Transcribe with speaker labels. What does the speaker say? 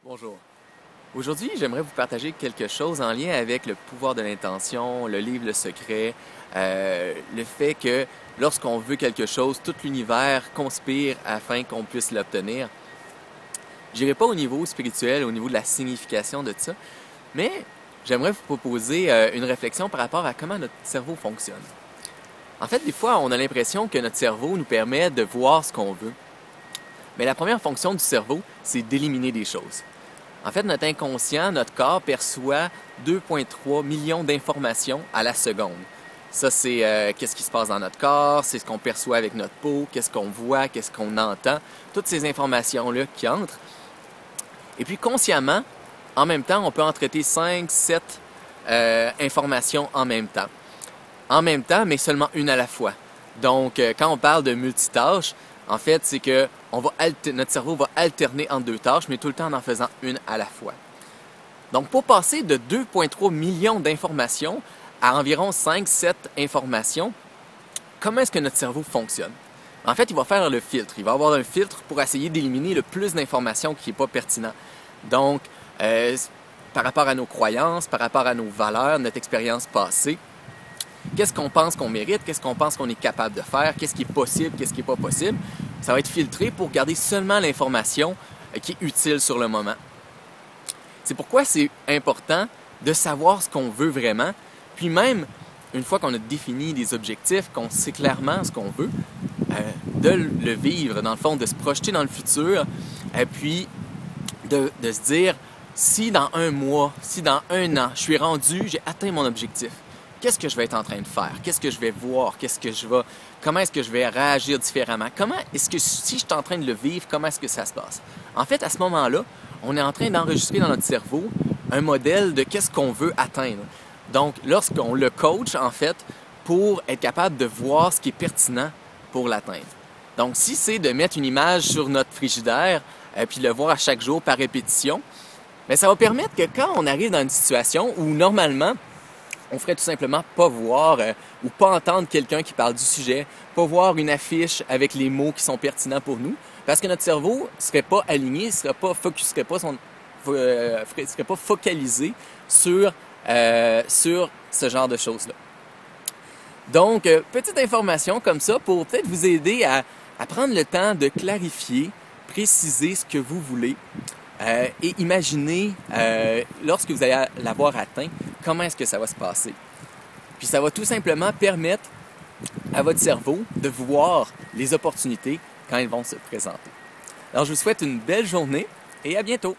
Speaker 1: Bonjour. Aujourd'hui, j'aimerais vous partager quelque chose en lien avec le pouvoir de l'intention, le livre Le Secret, le fait que lorsqu'on veut quelque chose, tout l'univers conspire afin qu'on puisse l'obtenir. Je n'irai pas au niveau spirituel, au niveau de la signification de ça, mais j'aimerais vous proposer une réflexion par rapport à comment notre cerveau fonctionne. En fait, des fois, on a l'impression que notre cerveau nous permet de voir ce qu'on veut. Mais la première fonction du cerveau, c'est d'éliminer des choses. En fait, notre inconscient, notre corps perçoit 2,3 millions d'informations à la seconde. Ça, c'est qu'est-ce qui se passe dans notre corps, c'est ce qu'on perçoit avec notre peau, qu'est-ce qu'on voit, qu'est-ce qu'on entend, toutes ces informations-là qui entrent. Et puis, consciemment, en même temps, on peut en traiter 5, 7 informations en même temps. En même temps, mais seulement une à la fois. Donc, quand on parle de multitâche, en fait, c'est que notre cerveau va alterner entre deux tâches, mais tout le temps en faisant une à la fois. Donc, pour passer de 2,3 millions d'informations à environ 5-7 informations, comment est-ce que notre cerveau fonctionne? En fait, il va faire le filtre. Il va avoir un filtre pour essayer d'éliminer le plus d'informations qui n'est pas pertinent. Donc, par rapport à nos croyances, par rapport à nos valeurs, notre expérience passée, qu'est-ce qu'on pense qu'on mérite, qu'est-ce qu'on pense qu'on est capable de faire, qu'est-ce qui est possible, qu'est-ce qui n'est pas possible. Ça va être filtré pour garder seulement l'information qui est utile sur le moment. C'est pourquoi c'est important de savoir ce qu'on veut vraiment, puis même, une fois qu'on a défini des objectifs, qu'on sait clairement ce qu'on veut, de le vivre, dans le fond, de se projeter dans le futur, et puis de se dire, si dans un mois, si dans un an, je suis rendu, j'ai atteint mon objectif, qu'est-ce que je vais être en train de faire? Qu'est-ce que je vais voir? Comment est-ce que je vais réagir différemment? Comment est-ce que, si je suis en train de le vivre, comment est-ce que ça se passe? En fait, à ce moment-là, on est en train d'enregistrer dans notre cerveau un modèle de qu'est-ce qu'on veut atteindre. Donc, lorsqu'on le coach, en fait, pour être capable de voir ce qui est pertinent pour l'atteindre. Donc, si c'est de mettre une image sur notre frigidaire, puis le voir à chaque jour par répétition, bien, ça va permettre que quand on arrive dans une situation où, normalement, on ferait tout simplement pas voir ou pas entendre quelqu'un qui parle du sujet, pas voir une affiche avec les mots qui sont pertinents pour nous, parce que notre cerveau serait pas aligné, serait pas focalisé sur ce genre de choses-là. Donc, petite information comme ça pour peut-être vous aider à prendre le temps de clarifier, préciser ce que vous voulez. Et imaginez, lorsque vous allez l'avoir atteint, comment est-ce que ça va se passer. Puis ça va tout simplement permettre à votre cerveau de voir les opportunités quand elles vont se présenter. Alors je vous souhaite une belle journée et à bientôt!